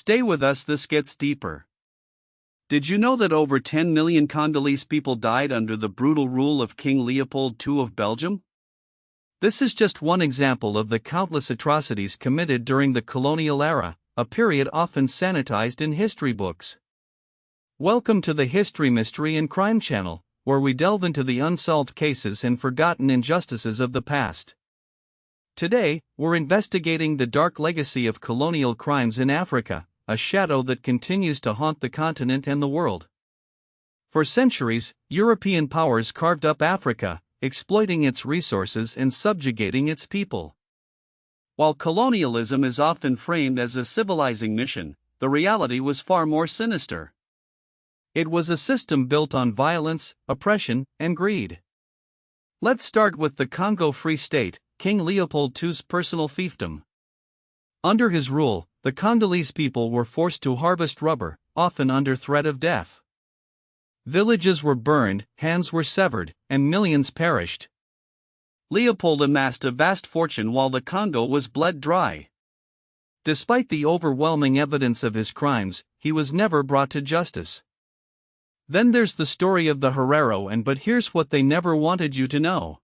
Stay with us, this gets deeper. Did you know that over 10 million Congolese people died under the brutal rule of King Leopold II of Belgium? This is just one example of the countless atrocities committed during the colonial era, a period often sanitized in history books. Welcome to the History, Mystery and Crime channel, where we delve into the unsolved cases and forgotten injustices of the past. Today, we're investigating the dark legacy of colonial crimes in Africa, a shadow that continues to haunt the continent and the world. For centuries, European powers carved up Africa, exploiting its resources and subjugating its people. While colonialism is often framed as a civilizing mission, the reality was far more sinister. It was a system built on violence, oppression, and greed. Let's start with the Congo Free State, King Leopold II's personal fiefdom. Under his rule, the Congolese people were forced to harvest rubber, often under threat of death. Villages were burned, hands were severed, and millions perished. Leopold amassed a vast fortune while the Congo was bled dry. Despite the overwhelming evidence of his crimes, he was never brought to justice. Then there's the story of the Herero, but here's what they never wanted you to know.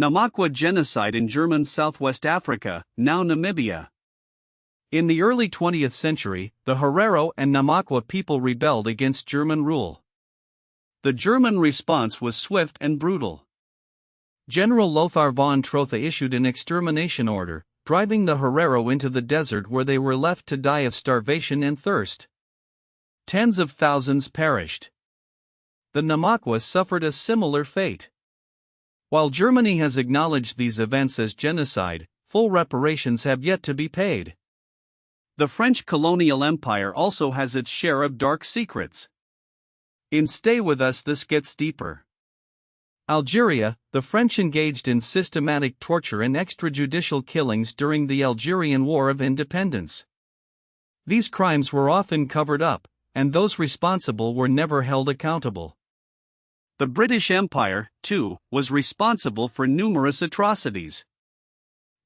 Namakwa genocide in German Southwest Africa, now Namibia. In the early 20th century, the Herero and Namakwa people rebelled against German rule. The German response was swift and brutal. General Lothar von Trotha issued an extermination order, driving the Herero into the desert where they were left to die of starvation and thirst. Tens of thousands perished. The Namakwa suffered a similar fate. While Germany has acknowledged these events as genocide, full reparations have yet to be paid. The French colonial empire also has its share of dark secrets. In Stay With Us, this gets deeper. Algeria, the French engaged in systematic torture and extrajudicial killings during the Algerian War of Independence. These crimes were often covered up, and those responsible were never held accountable. The British Empire, too, was responsible for numerous atrocities.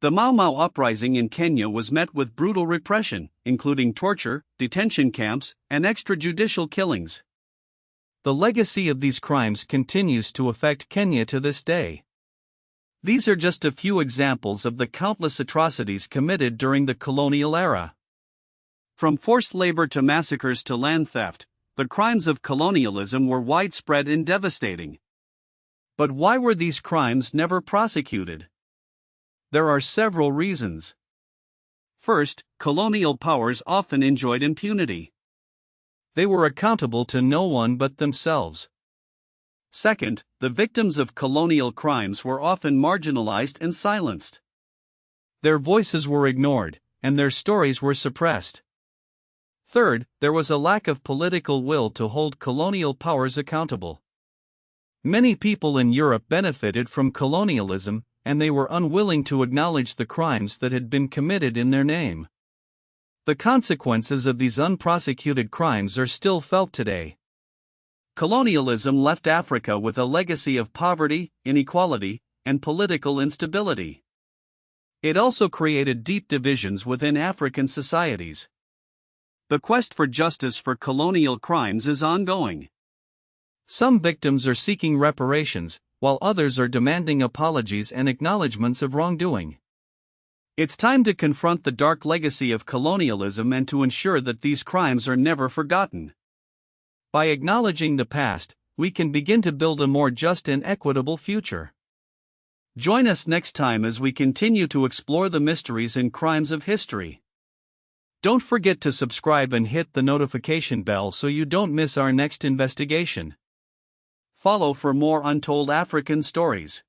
The Mau Mau uprising in Kenya was met with brutal repression, including torture, detention camps, and extrajudicial killings. The legacy of these crimes continues to affect Kenya to this day. These are just a few examples of the countless atrocities committed during the colonial era. From forced labor to massacres to land theft, the crimes of colonialism were widespread and devastating. But why were these crimes never prosecuted? There are several reasons. First, colonial powers often enjoyed impunity. They were accountable to no one but themselves. Second, the victims of colonial crimes were often marginalized and silenced. Their voices were ignored, and their stories were suppressed. Third, there was a lack of political will to hold colonial powers accountable. Many people in Europe benefited from colonialism, and they were unwilling to acknowledge the crimes that had been committed in their name. The consequences of these unprosecuted crimes are still felt today. Colonialism left Africa with a legacy of poverty, inequality, and political instability. It also created deep divisions within African societies. The quest for justice for colonial crimes is ongoing. Some victims are seeking reparations, while others are demanding apologies and acknowledgments of wrongdoing. It's time to confront the dark legacy of colonialism and to ensure that these crimes are never forgotten. By acknowledging the past, we can begin to build a more just and equitable future. Join us next time as we continue to explore the mysteries and crimes of history. Don't forget to subscribe and hit the notification bell so you don't miss our next investigation. Follow for more untold African stories.